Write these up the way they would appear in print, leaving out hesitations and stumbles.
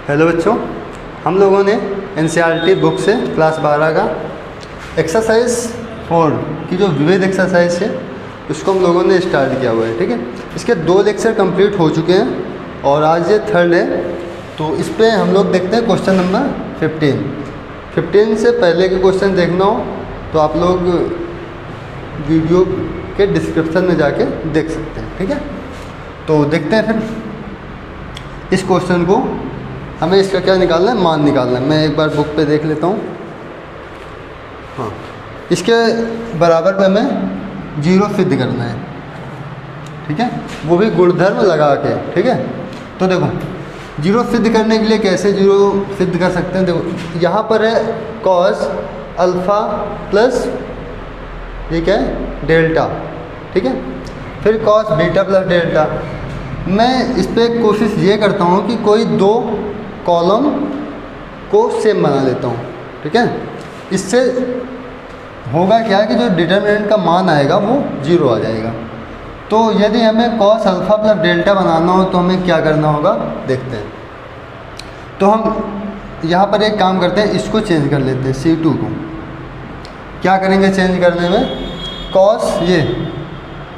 Hello बच्चों, हम लोगों ने एनसीईआरटी बुक से क्लास 12 का एक्सरसाइज 4 की जो विविध एक्सरसाइज है उसको हम लोगों ने स्टार्ट किया हुआ है। ठीक है, इसके 2 लेक्चर कंप्लीट हो चुके हैं और आज ये 3rd है। तो इस पर हम लोग देखते हैं क्वेश्चन नंबर 15 से पहले के क्वेश्चन देखना हो तो आप लोग वीडियो के डिस्क्रिप्शन में जाके देख सकते हैं। ठीक है, तो देखते हैं फिर इस क्वेश्चन को। हमें इसका क्या निकालना है, मान निकालना है। मैं एक बार बुक पे देख लेता हूँ। हाँ, इसके बराबर पे हमें 0 सिद्ध करना है। ठीक है, वो भी गुणधर्म लगा के। ठीक है, तो देखो 0 सिद्ध करने के लिए कैसे 0 सिद्ध कर सकते हैं। देखो यहाँ पर है कॉस अल्फ़ा प्लस ये क्या है, डेल्टा। ठीक है, फिर कॉस बीटा प्लस डेल्टा। मैं इस पर कोशिश ये करता हूँ कि कोई 2 कॉलम को सेम बना लेता हूँ। ठीक है, इससे होगा क्या कि जो डिटरमिनेंट का मान आएगा वो 0 आ जाएगा। तो यदि हमें कॉस अल्फ़ा प्लस डेल्टा बनाना हो तो हमें क्या करना होगा, देखते हैं। तो हम यहाँ पर एक काम करते हैं, इसको चेंज कर लेते हैं। C2 को क्या करेंगे चेंज करने में, कॉस ये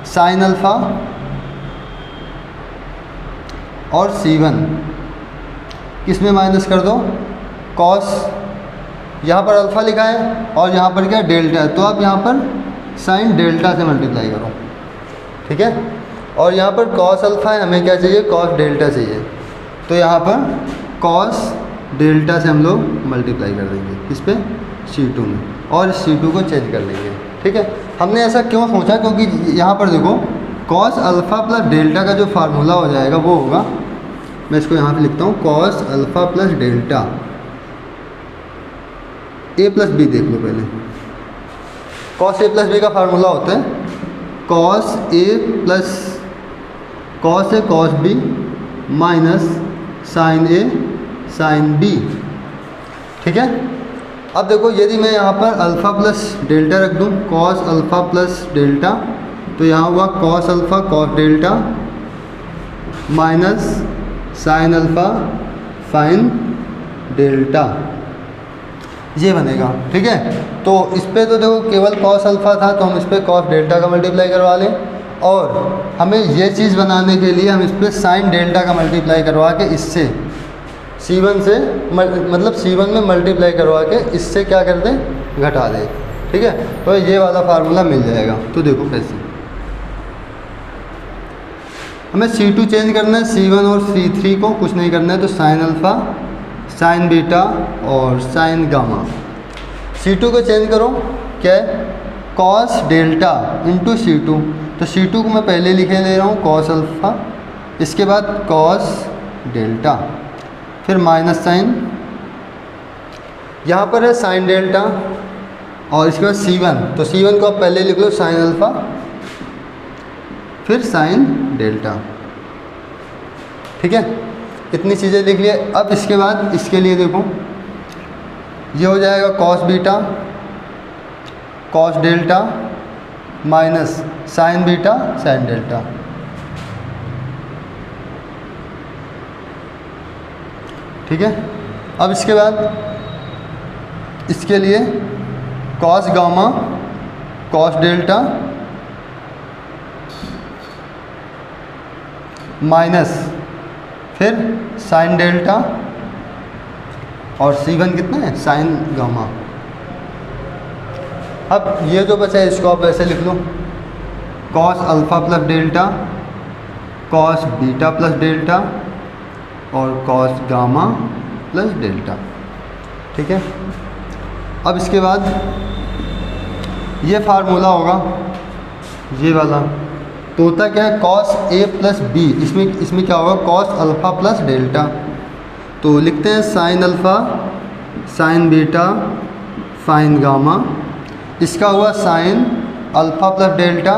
साइन अल्फ़ा और C1 किस में माइनस कर दो, कॉस यहाँ पर अल्फ़ा लिखा है और यहाँ पर क्या डेल्टा है, तो आप यहाँ पर साइन डेल्टा से मल्टीप्लाई करो। ठीक है, और यहाँ पर कॉस अल्फ़ा है, हमें क्या चाहिए, कॉस डेल्टा चाहिए। तो यहाँ पर कॉस डेल्टा से हम लोग मल्टीप्लाई कर देंगे इस पर C2 में, और C2 को चेंज कर लेंगे। ठीक है, हमने ऐसा क्यों सोचा, क्योंकि यहाँ पर देखो कॉस अल्फ़ा प्लस डेल्टा का जो फार्मूला हो जाएगा वो होगा, मैं इसको यहाँ पे लिखता हूँ, cos alpha plus delta A plus B. देख लो पहले, कॉस ए प्लस बी का फार्मूला होता है cos A plus cos A cos B minus sign A sine B. ठीक है, अब देखो यदि मैं यहाँ पर अल्फ़ा प्लस डेल्टा रख दूँ, कॉस अल्फ़ा प्लस डेल्टा, तो यहाँ हुआ cos alpha cos delta minus sine alpha sine delta, ये बनेगा। ठीक है, तो इस पर तो देखो केवल कॉस अल्फ़ा था तो हम इस पर कॉस डेल्टा का मल्टीप्लाई करवा लें, और हमें ये चीज़ बनाने के लिए हम इस पर साइन डेल्टा का मल्टीप्लाई करवा के इससे C1 से मतलब C1 में मल्टीप्लाई करवा के इससे क्या कर दें, घटा दें। ठीक है, तो ये वाला फार्मूला मिल जाएगा। तो देखो कैसे हमें C2 चेंज करना है, C1 और C3 को कुछ नहीं करना है, तो साइन अल्फ़ा साइन बीटा और साइन गामा। C2 को चेंज करो, क्या है, कॉस डेल्टा इंटू C2। तो C2 को मैं पहले लिखे ले रहा हूँ कॉस अल्फ़ा, इसके बाद कॉस डेल्टा, फिर माइनस साइन, यहाँ पर है साइन डेल्टा, और इसके बाद C1। तो C1 को आप पहले लिख लो साइन अल्फ़ा, फिर साइन डेल्टा। ठीक है, इतनी चीज़ें लिख लिए। अब इसके बाद इसके लिए देखो ये हो जाएगा cos beta cos delta minus sign beta sine delta. ठीक है, अब इसके बाद इसके लिए cos gamma cos delta minus फिर साइन डेल्टा, और C1 कितना है, साइन गामा। अब ये जो बचा है इसको आप ऐसे लिख लो, cos alpha plus delta cos beta plus delta और कॉस गामा प्लस डेल्टा। ठीक है, अब इसके बाद ये फार्मूला होगा ये वाला, तो होता क्या है, कॉस ए प्लस बी, इसमें क्या होगा, कॉस अल्फ़ा प्लस डेल्टा। तो लिखते हैं sine alpha sine beta sine gamma, इसका हुआ साइन अल्फ़ा प्लस डेल्टा।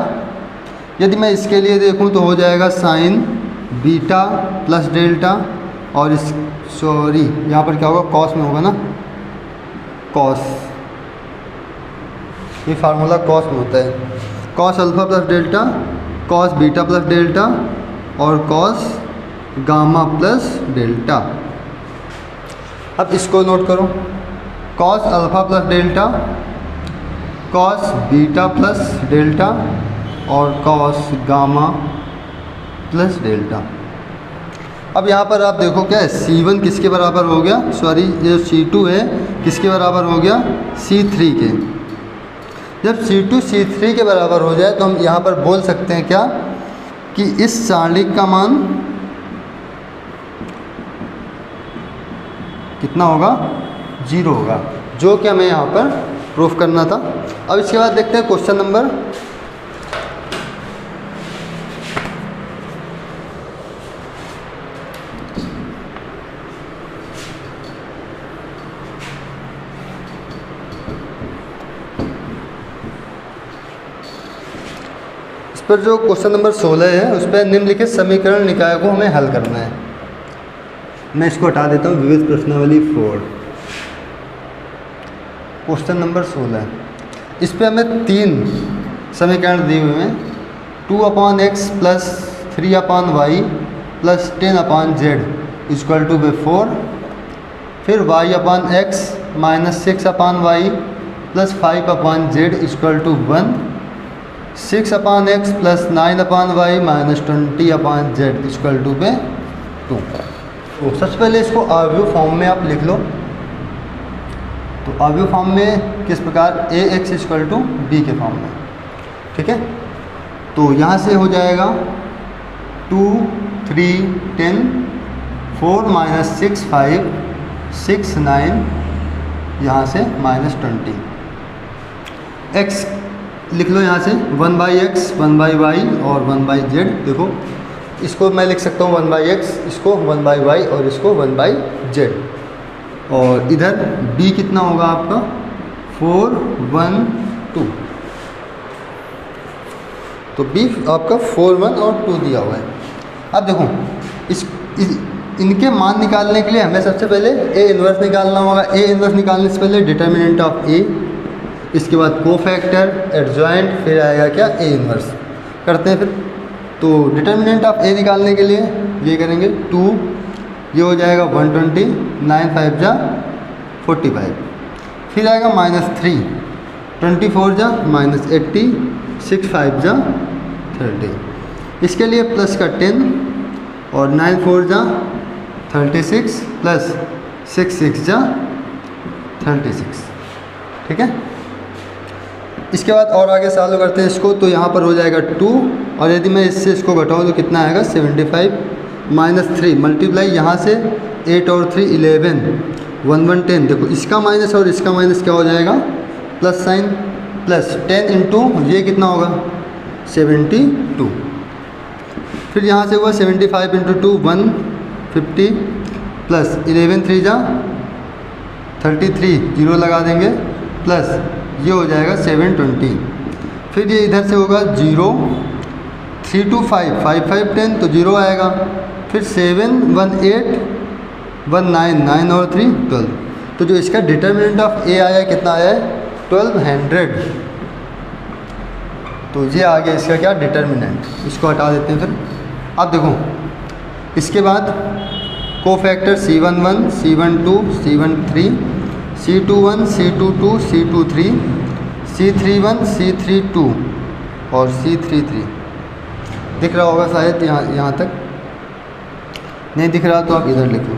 यदि मैं इसके लिए देखूं तो हो जाएगा साइन बीटा प्लस डेल्टा, और इस सॉरी यहाँ पर क्या होगा, कॉस में होगा ना, कॉस, ये फार्मूला कॉस में होता है, cos alpha plus delta cos beta plus delta और कॉस गामा प्लस डेल्टा। अब इसको नोट करो, cos alpha plus delta, cos beta plus delta और कॉस गामा प्लस डेल्टा। अब यहाँ पर आप देखो क्या है, C1 किसके बराबर हो गया, सॉरी ये C2 है किसके बराबर हो गया, C3 के। जब C2 C3 के बराबर हो जाए तो हम यहाँ पर बोल सकते हैं क्या कि इस सारणिक का मान कितना होगा, 0 होगा, जो कि हमें यहाँ पर प्रूफ करना था। अब इसके बाद देखते हैं क्वेश्चन नंबर 16 है, उस पर निम्नलिखित समीकरण निकाय को हमें हल करना है। मैं इसको हटा देता हूँ, विविध प्रश्नावली 4। क्वेश्चन नंबर 16, इस पे हमें 3 समीकरण दिए हुए हैं, 2/x plus 3/y plus 10/z equal to 4, फिर y/x minus 6/y plus 5/z equal to 1, 6/x plus 9/y minus 20/z equal to 2। तो सबसे पहले इसको अवयव फॉर्म में आप लिख लो। तो अवयव फॉर्म में किस प्रकार, ax इक्वल टू b के फॉर्म में, ठीक है। तो यहाँ से हो जाएगा 2 3 10, 4 माइनस 6 5, 6 9, यहाँ से माइनस 20। x लिख लो यहाँ से 1/x 1/y और 1/z। देखो इसको मैं लिख सकता हूँ 1/x, इसको 1/y और इसको 1/z। और इधर b कितना होगा आपका 4 1 2। तो b आपका 4 1 और 2 दिया हुआ है। अब देखो इनके मान निकालने के लिए हमें सबसे पहले a इन्वर्स निकालना होगा। a इन्वर्स निकालने से पहले डिटर्मिनेंट ऑफ a, इसके बाद कोफैक्टर, एडजॉइंट, फिर आएगा क्या a इन्वर्स करते हैं फिर। तो डिटर्मिनेंट ऑफ a निकालने के लिए ये करेंगे 2, ये हो जाएगा 120, 9 5 जा 45, फिर आएगा -3, 24 जा -80, 6 5 जा 30। इसके लिए प्लस का 10 और 9 4 जा 36 प्लस 6 6 जा 36, ठीक है। इसके बाद और आगे सॉल्व करते हैं इसको। तो यहाँ पर हो जाएगा 2, और यदि मैं इससे इसको घटाऊँ तो कितना आएगा 75 -3 मल्टीप्लाई यहाँ से 8 और 3 11, 1 1 10। देखो इसका माइनस और इसका माइनस क्या हो जाएगा, प्लस साइन, प्लस 10 इंटू ये कितना होगा 72। फिर यहाँ से हुआ 75 इंटू 2 150 प्लस 11 3 जा 33, 0 लगा देंगे, प्लस ये हो जाएगा 720। फिर ये इधर से होगा 0 3 2 5 5 5 10, तो 0 आएगा। फिर 7 1 8 1 9 9 और 3 12। तो जो इसका डिटर्मिनेंट ऑफ a आया कितना आया है 1200। तो ये आ गया इसका क्या डिटर्मिनेंट। इसको हटा देते हैं फिर। अब देखो इसके बाद cofactor C11 C12 C13 C21 C22 C23 C31 C32 और C33। दिख रहा होगा शायद यहाँ तक, नहीं दिख रहा तो आप इधर लिख लो,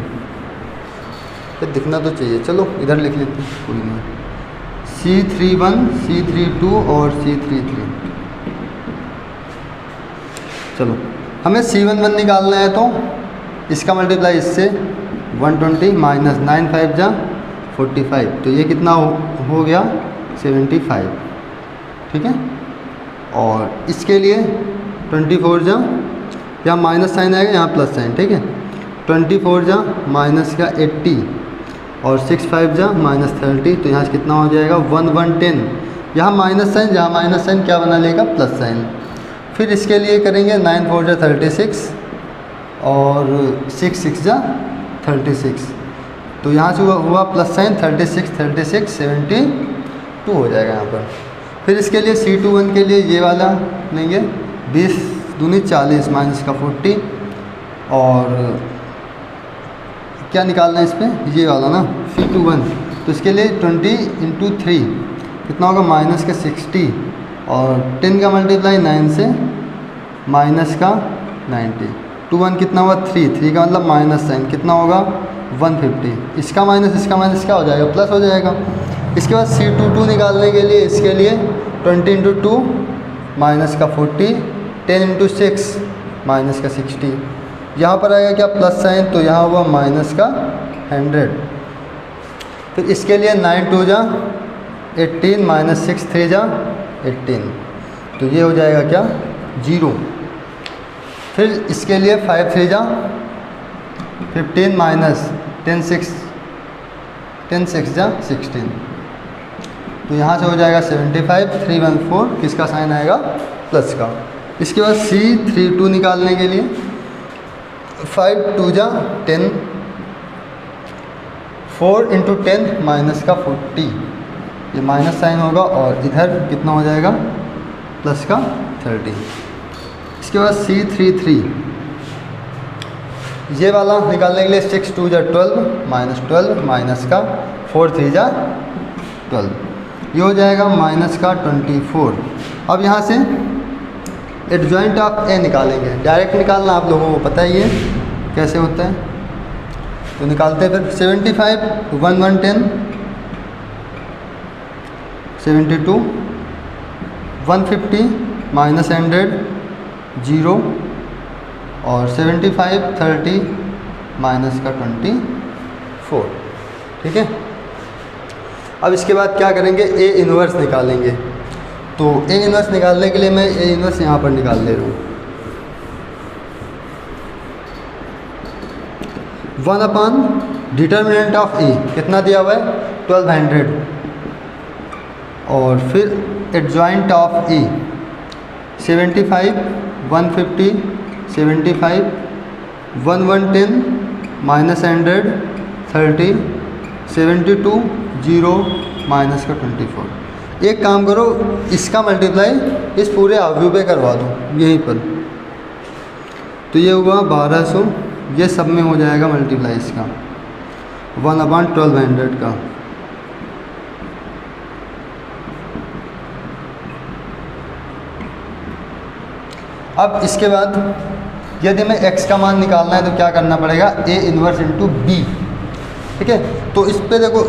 फिर दिखना तो चाहिए। चलो इधर लिख लेते हैं, कोई नहीं। C31 C32 और C33। चलो हमें C11 निकालना है, तो इसका मल्टीप्लाई इससे 120 माइनस 9 5 जा 45, तो ये कितना हो गया 75, ठीक है। और इसके लिए 24 जा, यहाँ माइनस साइन आएगा, यहाँ प्लस साइन, ठीक है। 24 जा माइनस का 80 और 6 5 जा माइनस 30, तो यहाँ से कितना हो जाएगा 1 1 10। यहाँ माइनस साइन, जहाँ माइनस साइन क्या बना लेगा प्लस साइन। फिर इसके लिए करेंगे 9 4 जा 36 और 6 6 जा 36, तो यहाँ से हुआ प्लस साइन 36 36 72 हो जाएगा यहाँ पर। फिर इसके लिए C21 के लिए ये वाला लेंगे 20 दूनी 40 माइनस का 40 और क्या निकालना है इस पर, ये वाला ना C21। तो इसके लिए 20 × 3 कितना होगा, माइनस का 60, और 10 का मल्टीप्लाई 9 से माइनस का 90। 2 1 कितना हुआ 3, 3 का मतलब माइनस साइन कितना होगा 150। इसका माइनस क्या हो जाएगा, प्लस हो जाएगा। इसके बाद C22 निकालने के लिए इसके लिए 20 × 2 माइनस का 40, 10 × 6 माइनस का 60। यहाँ पर आएगा क्या, प्लस साइन, तो यहाँ हुआ माइनस का 100। फिर इसके लिए 9 2 जा 18 माइनस 6 3 जा 18, तो ये हो जाएगा क्या 0। फिर इसके लिए 5 3 जा 15 माइनस 10 6 जा 16, तो यहाँ से हो जाएगा 75। 314 किसका साइन आएगा, प्लस का। इसके बाद C32 निकालने के लिए 5 2 जा 10, 4 × 10 माइनस का 40, ये माइनस साइन होगा, और इधर कितना हो जाएगा प्लस का 30। इसके बाद C33 ये वाला निकालने के लिए 6 2 जा 12 माइनस का 4 3 जा 12, ये हो जाएगा माइनस का 24। अब यहाँ से एडजॉइंट ऑफ ए निकालेंगे, डायरेक्ट निकालना आप लोगों को पता ही है कैसे होता है, तो निकालते हैं। फिर 75 1 1 10, 72 150 माइनस 100 0, और 75 30 माइनस का 24, ठीक है। अब इसके बाद क्या करेंगे, ए इन्वर्स निकालेंगे। तो ए इन्वर्स निकालने के लिए मैं ए इन्वर्स यहाँ पर निकाल ले रहा हूँ। 1/, डिटर्मिनेंट ऑफ ए कितना दिया हुआ है 1200, और फिर adjoint of A 75 150 75 1 1 10 minus 100 30 72 0 minus का 24। एक काम करो, इसका मल्टीप्लाई इस पूरे अवयव पे करवा दो यहीं पर, तो ये हुआ 1200, ये सब में हो जाएगा मल्टीप्लाई इसका 1/1200 का। अब इसके बाद यदि मैं x का मान निकालना है तो क्या करना पड़ेगा, a इन्वर्स इंटू बी, ठीक है। तो इस पे देखो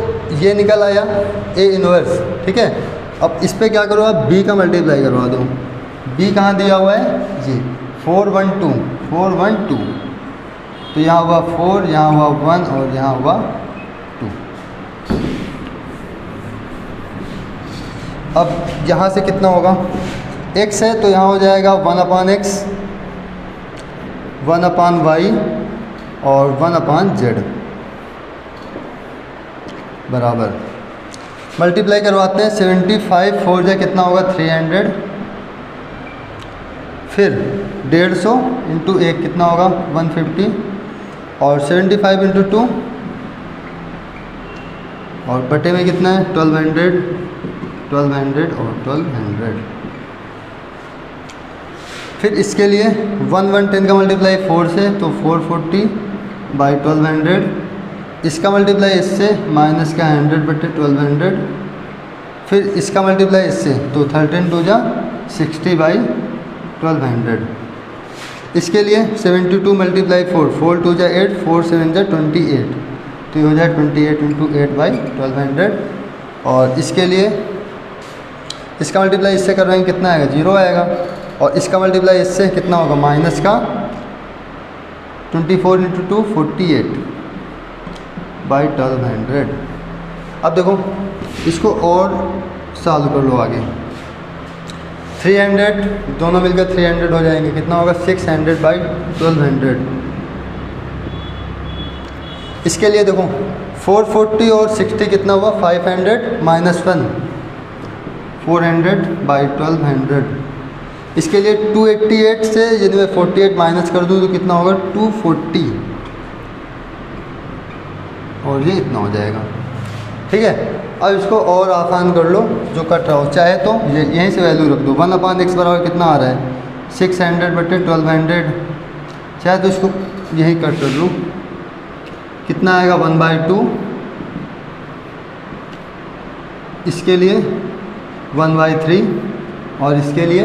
ये निकल आया a इन्वर्स, ठीक है। अब इस पे क्या करो, आप b का मल्टीप्लाई करवा दो। b कहाँ दिया हुआ है, ये 4 1 2 4 1 2, तो यहाँ हुआ 4, यहाँ हुआ 1 और यहाँ हुआ 2। अब यहाँ से कितना होगा, x है तो यहाँ हो जाएगा 1/x 1/y और 1/z बराबर, मल्टीप्लाई करवाते हैं। 75 4 जा कितना होगा 300, फिर 150 इंटू 1 कितना होगा 150, और 75 इंटू 2 और बटे में कितना है 1200 और 1200। फिर इसके लिए 1 1 10 का मल्टीप्लाई 4 से, तो 440 बाई 1200, इसका मल्टीप्लाई इससे माइनस का 100 बटे 1200, फिर इसका मल्टीप्लाई इससे, तो 13 2 जा 60 बाई 1200। इसके लिए 72 मल्टीप्लाई 4 4 2 जा 8 4 7 जा 28, तो ये हो जाए 28 इंटू 8 बाई 1200। और इसके लिए इसका मल्टीप्लाई इससे कर रहे हैं कितना आएगा 0 आएगा, और इसका मल्टीप्लाई इससे कितना होगा माइनस का 24 इंटू 2 48 बाई 1200। अब देखो इसको और सॉल्व कर लो आगे, 300 दोनों मिलकर 300 हो जाएंगे, कितना होगा 600 बाई 1200। इसके लिए देखो 440 और 60 कितना हुआ 500 माइनस 1 400 बाई 1200। इसके लिए 288 से यदि मैं 48 माइनस कर दूँ तो कितना होगा 240, और ये इतना हो जाएगा, ठीक है। अब इसको और आसान कर लो, जो कट रहा हो, चाहे तो यहीं से वैल्यू रख दो। 1/x बराबर कितना आ रहा है 600 बटे 1200, चाहे तो इसको यहीं कट कर लूँ कितना आएगा 1/2, इसके लिए 1/3 और इसके लिए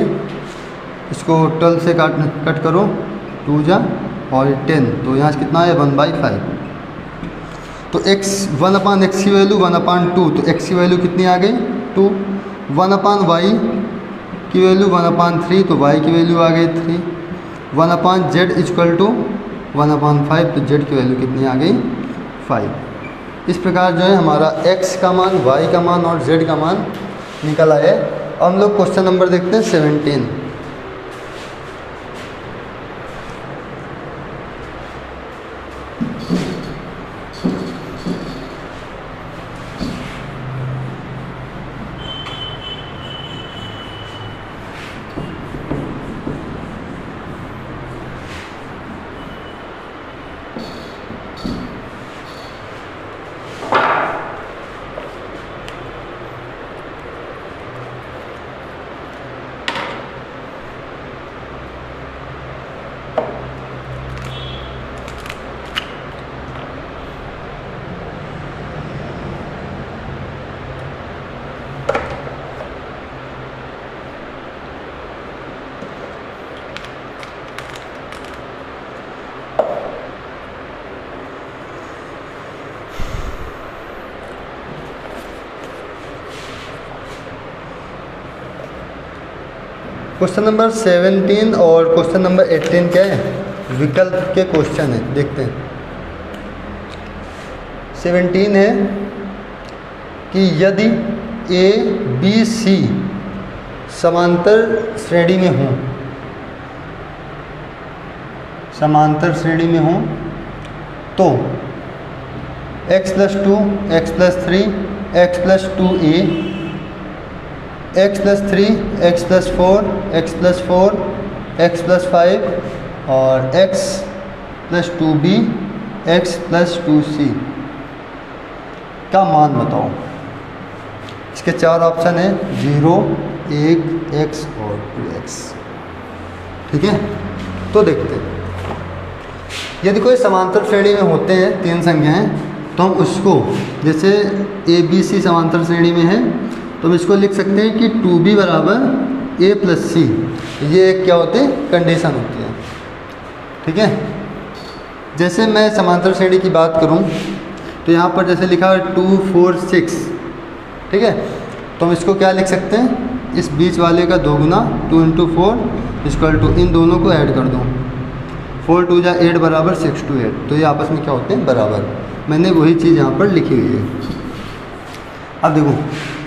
इसको 12 से कट करो 2 जा और 10, तो यहाँ से कितना है 1/5। तो x 1/x की वैल्यू 1/2, तो x की वैल्यू कितनी आ गई 2। 1/y की वैल्यू 1/3, तो y की वैल्यू आ गई 3। 1/z इक्वल टू 1/5, तो z की वैल्यू कितनी आ गई 5। इस प्रकार जो है हमारा x का मान, y का मान और z का मान निकल आया है। अब हम लोग क्वेश्चन नंबर देखते हैं 17। क्वेश्चन नंबर 17 और क्वेश्चन नंबर 18 क्या है, विकल्प के क्वेश्चन है। देखते हैं 17 है कि यदि ए बी सी समांतर श्रेणी में हों, समांतर श्रेणी में हों तो x+2, x+3, x+2a, x+3, x+4, x+4, x+5 और x+2b, x+2c का मान बताओ। इसके 4 ऑप्शन है 0, 1, x और 2x। ठीक है, तो देखते हैं यदि कोई समांतर श्रेणी में होते हैं 3 संख्याएं, तो हम उसको, जैसे ए बी सी समांतर श्रेणी में है तो हम इसको लिख सकते हैं कि 2b बराबर a+c। ये एक क्या होते हैं, कंडीशन होती है। ठीक है, जैसे मैं समांतर श्रेणी की बात करूं तो यहाँ पर जैसे लिखा है 2, 4, 6। ठीक है, तो हम इसको क्या लिख सकते हैं, इस बीच वाले का 2 गुना 2 × 4 इक्वल टू, इन दोनों को ऐड कर दो, 4 × 2 = 8 बराबर 6 × 8। तो ये आपस में क्या होते हैं, बराबर। मैंने वही चीज़ यहाँ पर लिखी हुई है। अब देखो,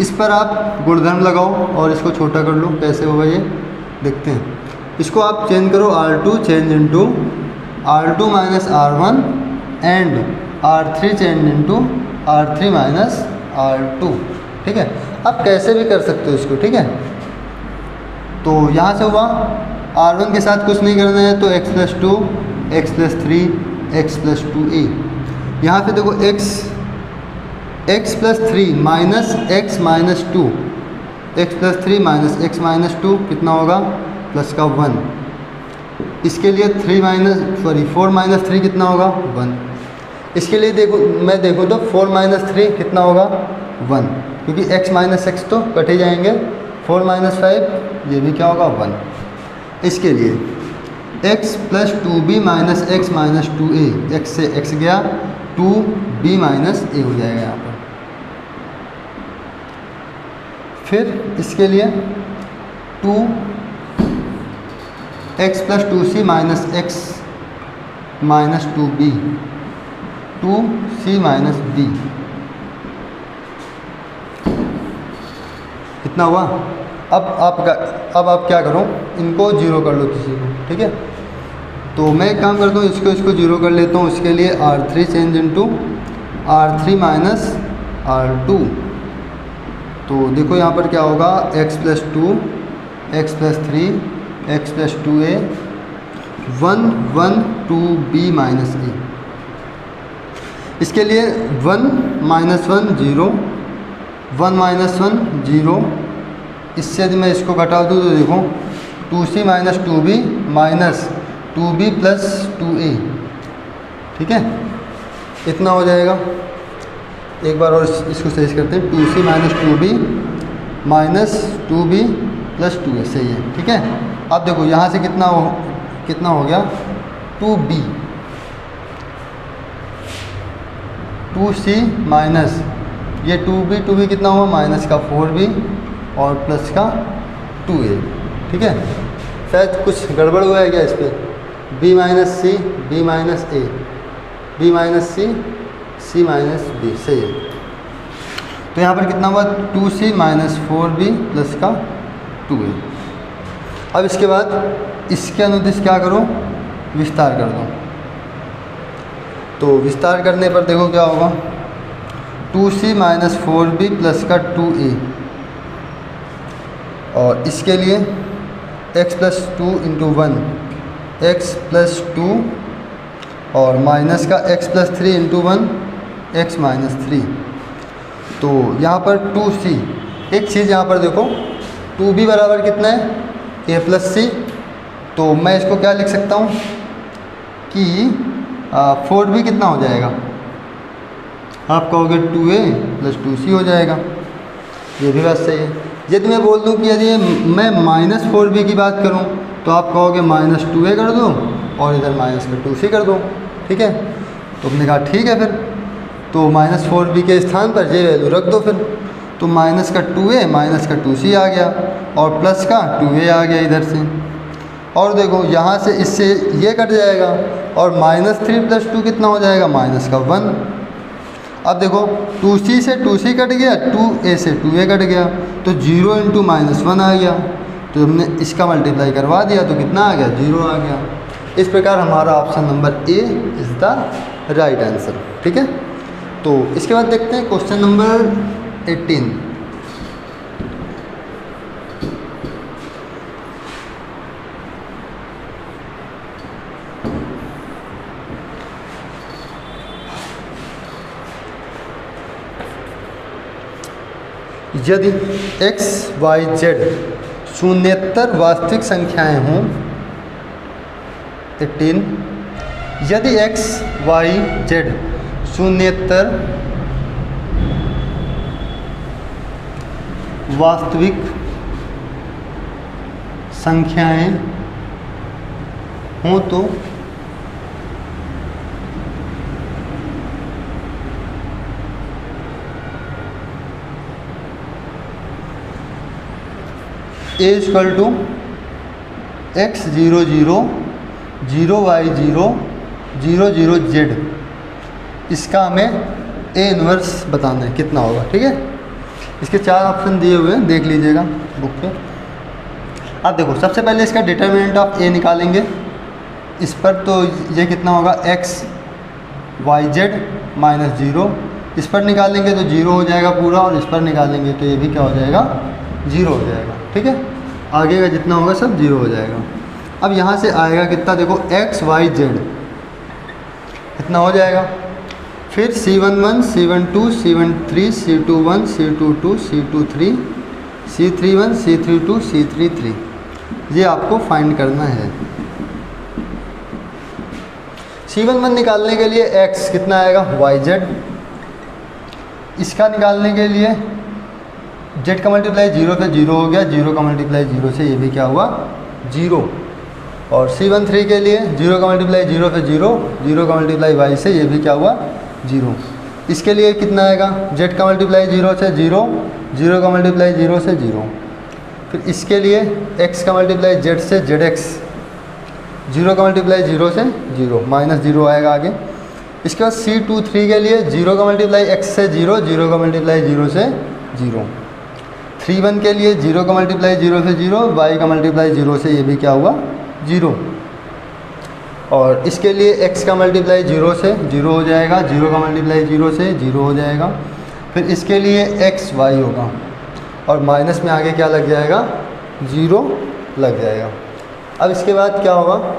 इस पर आप गुणधर्म लगाओ और इसको छोटा कर लो। कैसे होगा ये देखते हैं। इसको आप चेंज करो, R2 change into R2 - R1 and R3 change into R3 - R2। ठीक है, आप कैसे भी कर सकते हो इसको। ठीक है, तो यहाँ से हुआ R1 के साथ कुछ नहीं करना है, तो x+2, x+3, x+2a। यहाँ पे देखो x+3 minus x - 2, x+3 minus x - 2 कितना होगा, प्लस का 1। इसके लिए 4 - 3 कितना होगा, 1। इसके लिए देखो, मैं देखूँ तो 4 - 3 कितना होगा, 1, क्योंकि x - x तो कट ही जाएंगे। 4 - 5 ये भी क्या होगा, 1। इसके लिए x+2b minus x - 2a, x से x गया, 2b - a हो जाएगा यहाँ पर। फिर इसके लिए 2x+2c minus x - 2b, 2c - b कितना हुआ। अब आप क्या करो, इनको 0 कर लो किसी को। ठीक है, तो मैं एक काम करता हूँ, इसको 0 कर लेता हूँ। इसके लिए R3 change into R3 - R2। तो देखो यहाँ पर क्या होगा, x+2, x+3, x+2a, 1, 1, 2b - a। इसके लिए 1 - 1 0, 1 - 1 0। इससे यदि मैं इसको घटा दूँ तो देखो 2c - 2b minus 2b + 2a। ठीक है, इतना हो जाएगा। एक बार और इसको सही करते हैं, 2c minus 2b minus 2b plus 2a, सही है, ठीक है। अब देखो यहाँ से कितना हो गया 2b, 2c माइनस ये 2b कितना हुआ माइनस का 4b और प्लस का 2a, ठीक है। शायद कुछ गड़बड़ हुआ है क्या इस पर, b minus c b minus a, b minus c c minus b, सही है। तो यहाँ पर कितना हुआ 2c माइनस 4b प्लस का 2a। अब इसके बाद इसके अनुदिश क्या करो, विस्तार कर दो। तो विस्तार करने पर देखो क्या होगा 2c माइनस 4b प्लस का 2a, और इसके लिए x plus 2 into 1 x plus 2 और माइनस का x plus 3 into 1 x minus 3। तो यहाँ पर 2c, एक चीज़ यहाँ पर देखो 2b बराबर कितना है a प्लस सी, तो मैं इसको क्या लिख सकता हूँ कि 4b कितना हो जाएगा, आप कहोगे 2a प्लस 2c हो जाएगा, ये भी बात सही है। यदि मैं बोल दूँ कि यदि मैं माइनस 4b की बात करूँ तो आप कहोगे माइनस 2a कर दो और इधर माइनस का 2c कर दो, ठीक है। तो हमने कहा ठीक है, फिर तो माइनस 4b के स्थान पर ये वैल्यू रख दो फिर, तो माइनस का 2a माइनस का 2c आ गया और प्लस का 2a आ गया इधर से। और देखो यहाँ से इससे ये कट जाएगा और माइनस 3 प्लस 2 कितना हो जाएगा माइनस का 1। अब देखो 2c से 2c कट गया, 2a से 2a कट गया, तो 0 इंटू माइनस 1 आ गया। तो हमने इसका मल्टीप्लाई करवा दिया तो कितना आ गया 0 आ गया। इस प्रकार हमारा option number A is the right answer, ठीक है। तो इसके बाद देखते हैं क्वेश्चन नंबर 18। यदि x, y, z शून्येतर वास्तविक संख्याएं हों, 18, यदि x, y, z शून्येतर वास्तविक संख्याएं हों तो a equal to x 0 0 0 y 0 0 0 z, इसका हमें a इन्वर्स बताना है कितना होगा, ठीक है। इसके 4 ऑप्शन दिए हुए हैं, देख लीजिएगा बुक पे। अब देखो सबसे पहले इसका डिटर्मिनेंट ऑफ a निकालेंगे, इस पर तो ये कितना होगा x y z माइनस 0, इस पर निकालेंगे तो 0 हो जाएगा पूरा, और इस पर निकालेंगे तो ये भी क्या हो जाएगा 0 हो जाएगा, ठीक है। आगे का जितना होगा सब 0 हो जाएगा। अब यहाँ से आएगा कितना, देखो x y z इतना हो जाएगा, फिर C11 C12 C13 C21 C22 C23 C31 C32 C33, ये आपको फाइंड करना है। C11 निकालने के लिए x कितना आएगा yz, इसका निकालने के लिए z का मल्टीप्लाई 0 पे 0 हो गया, 0 का मल्टीप्लाई 0 से ये भी क्या हुआ 0, और C13 के लिए 0 का मल्टीप्लाई 0 पे 0, 0 का मल्टीप्लाई y से ये भी क्या हुआ 0। इसके लिए कितना आएगा z का मल्टीप्लाई 0 से 0, 0 का मल्टीप्लाई 0 से 0, फिर इसके लिए x का मल्टीप्लाई z से zx, 0 का मल्टीप्लाई 0 से 0 माइनस 0 आएगा आगे। इसके बाद C23 के लिए 0 का मल्टीप्लाई x से 0, 0 का मल्टीप्लाई 0 से 0, 31 के लिए 0 का मल्टीप्लाई 0 से 0, y का मल्टीप्लाई 0 से ये भी क्या हुआ 0, और इसके लिए x का मल्टीप्लाई 0 से 0 हो जाएगा, 0 का मल्टीप्लाई 0 से 0 हो जाएगा, फिर इसके लिए x y होगा, और माइनस में आगे क्या लग जाएगा 0 लग जाएगा। अब इसके बाद क्या होगा,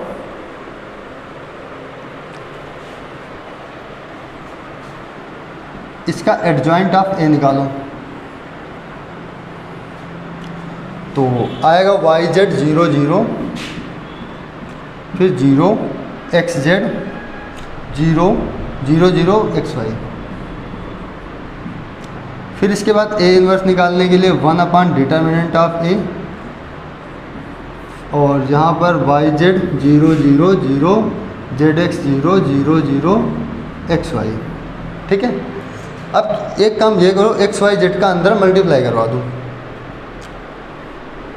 इसका एडजॉइंट ऑफ a निकालो, तो आएगा yz 0 0, फिर 0 xz 0 0 0 XY। फिर इसके बाद A इन्वर्स निकालने के लिए 1 अपॉन डिटर्मिनेंट ऑफ A, और यहाँ पर YZ 0 0 0 ZX 0 0 0 XY। ठीक है, अब एक काम ये करो, XYZ का अंदर मल्टीप्लाई करवा दूँ।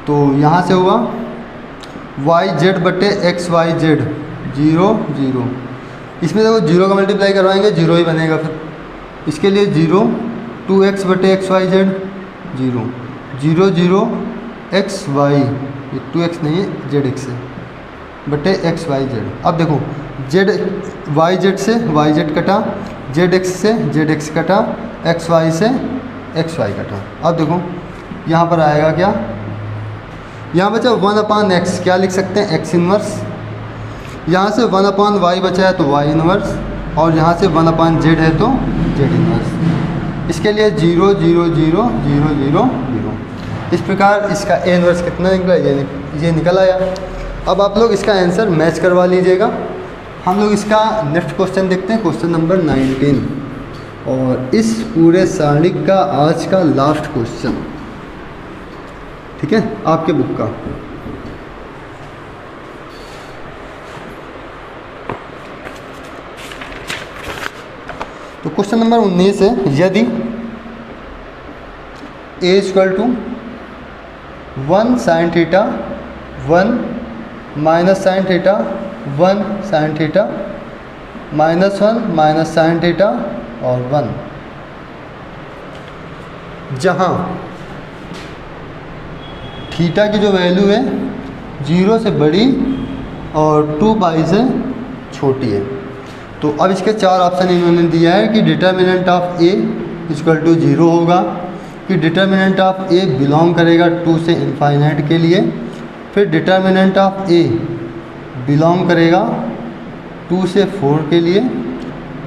तो यहाँ से हुआ YZ बटे XYZ 0 0, इसमें देखो 0 का मल्टीप्लाई करवाएंगे 0 ही बनेगा। फिर इसके लिए 0 2x बटे XYZ 0 0 0 XY, ये 2x नहीं है ZX है, बटे XYZ। अब देखो YZ से YZ कटा, ZX से ZX कटा, XY से XY कटा। अब देखो यहाँ पर आएगा क्या, यहाँ बचा 1 अपॉन x, क्या लिख सकते हैं x इन्वर्स। यहाँ से 1 अपॉन y बचा है तो y इन्वर्स, और यहाँ से 1 अपॉन z है तो z इन्वर्स। इसके लिए 0 0 0 0 0 0। इस प्रकार इसका a इन्वर्स कितना निकला, ये निकल आया। अब आप लोग इसका आंसर मैच करवा लीजिएगा। हम लोग इसका नेक्स्ट क्वेश्चन देखते हैं, क्वेश्चन नंबर 19, और इस पूरे सारणिक का आज का लास्ट क्वेश्चन। ठीक है, आपके बुक का। तो क्वेश्चन नंबर 19 है, यदि a equal to 1 sin theta 1 minus sine theta 1 sin theta -1 minus sine theta और 1, जहाँ थीटा की जो वैल्यू है 0 से बड़ी और 2 पाई से छोटी है। तो अब इसके 4 ऑप्शन इन्होंने दिया है कि determinant of a equal to 0 होगा, कि डिटर्मिनेंट ऑफ a बिलोंग करेगा 2 से इनफाइनाइट के लिए, फिर डिटर्मिनेंट ऑफ a बिलोंग करेगा 2 से 4 के लिए,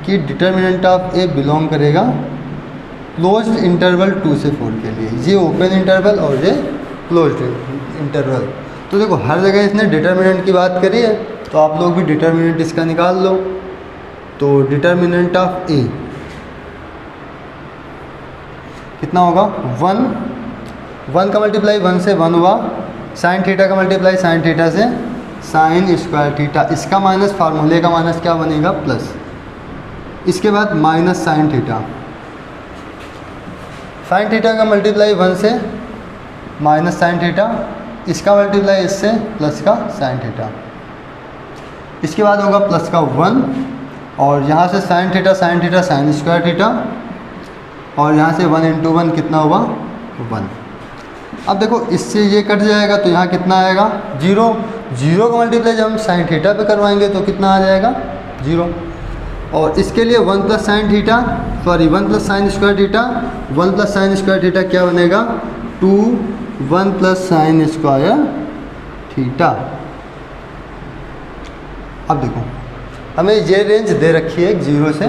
कि डिटर्मिनेंट ऑफ a बिलोंग करेगा क्लोज्ड इंटरवल 2 से 4 के लिए। ये ओपन इंटरवल और ये क्लोज्ड इंटरवल। तो देखो हर जगह इसने डिटर्मिनेंट की बात करी है, तो आप लोग भी डिटर्मिनेंट इसका निकाल लो। तो डिटर्मिनेंट ऑफ a कितना होगा, 1 का मल्टीप्लाई 1 से 1 हुआ, साइन थीटा का मल्टीप्लाई साइन थीटा से साइन स्क्वायर थीटा, इसका माइनस फार्मूले का माइनस क्या बनेगा प्लस, इसके बाद minus sine theta, sine theta का मल्टीप्लाई 1 से माइनस साइन थीटा, इसका मल्टीप्लाई इससे प्लस का साइन थीटा, इसके बाद होगा प्लस का 1, और यहाँ से sine theta sine square theta, और यहाँ से 1 इंटू 1 कितना हुआ 1। अब देखो इससे ये कट जाएगा तो यहाँ कितना आएगा 0 का मल्टीप्लाई जब हम साइन थीटा पे करवाएंगे तो कितना आ जाएगा 0। और इसके लिए 1 plus sign theta 1 plus sine square theta 1 plus sine square theta क्या बनेगा 2 1 प्लस साइन स्क्वायर थीटा। अब देखो हमें ये रेंज दे रखी है 0 से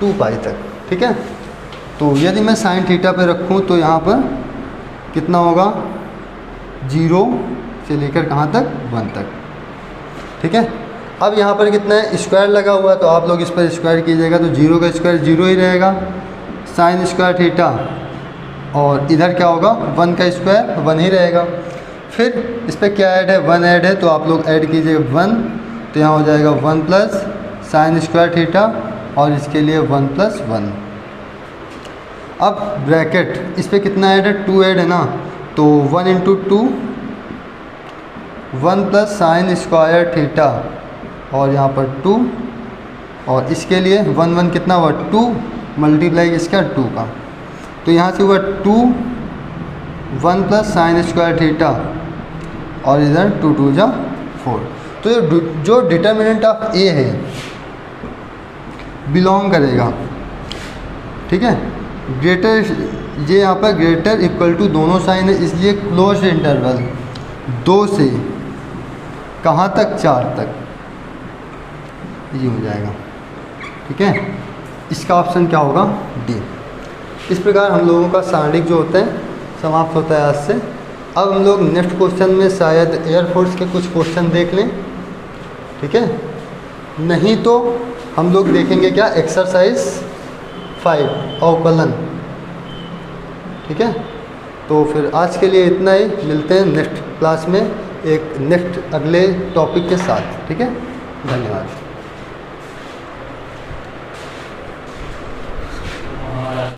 2 पाई तक, ठीक है। तो यदि मैं साइन थीटा पे रखूँ तो यहाँ पर कितना होगा 0 से लेकर कहाँ तक 1 तक, ठीक है। अब यहाँ पर कितना है स्क्वायर लगा हुआ है तो आप लोग इस पर स्क्वायर कीजिएगा तो 0 का स्क्वायर 0 ही रहेगा, साइन स्क्वायर थीटा, और इधर क्या होगा 1 का स्क्वायर 1 ही रहेगा। फिर इस पर क्या ऐड है 1 ऐड है तो आप लोग ऐड कीजिएगा 1, तो यहाँ हो जाएगा 1 प्लस साइन स्क्वायर थीटा और इसके लिए 1 प्लस 1। अब ब्रैकेट इस पर कितना ऐड है 2 ऐड है ना, तो 1 into 2 1 plus sine square theta और यहाँ पर 2, और इसके लिए 1 1 कितना हुआ 2 मल्टीप्लाई इसका 2 का, तो यहाँ से हुआ 2 1 प्लस साइन स्क्वायर थीटा और इधर 2 2 जा 4। तो जो डिटर्मिनेंट ऑफ ए है बिलोंग करेगा, ठीक है, ग्रेटर, ये यहाँ पर ग्रेटर इक्वल टू दोनों साइन है इसलिए क्लोज्ड इंटरवल 2 से कहाँ तक 4 तक ये हो जाएगा, ठीक है। इसका ऑप्शन क्या होगा डी। इस प्रकार हम लोगों का सारणिक जो होता है समाप्त होता है आज से। अब हम लोग नेक्स्ट क्वेश्चन में शायद एयरफोर्स के कुछ क्वेश्चन देख लें, ठीक है, नहीं तो हम लोग देखेंगे क्या, एक्सरसाइज 5 अवकलन। ठीक है, तो फिर आज के लिए इतना ही, मिलते हैं नेक्स्ट क्लास में एक नेक्स्ट अगले टॉपिक के साथ। ठीक है, धन्यवाद।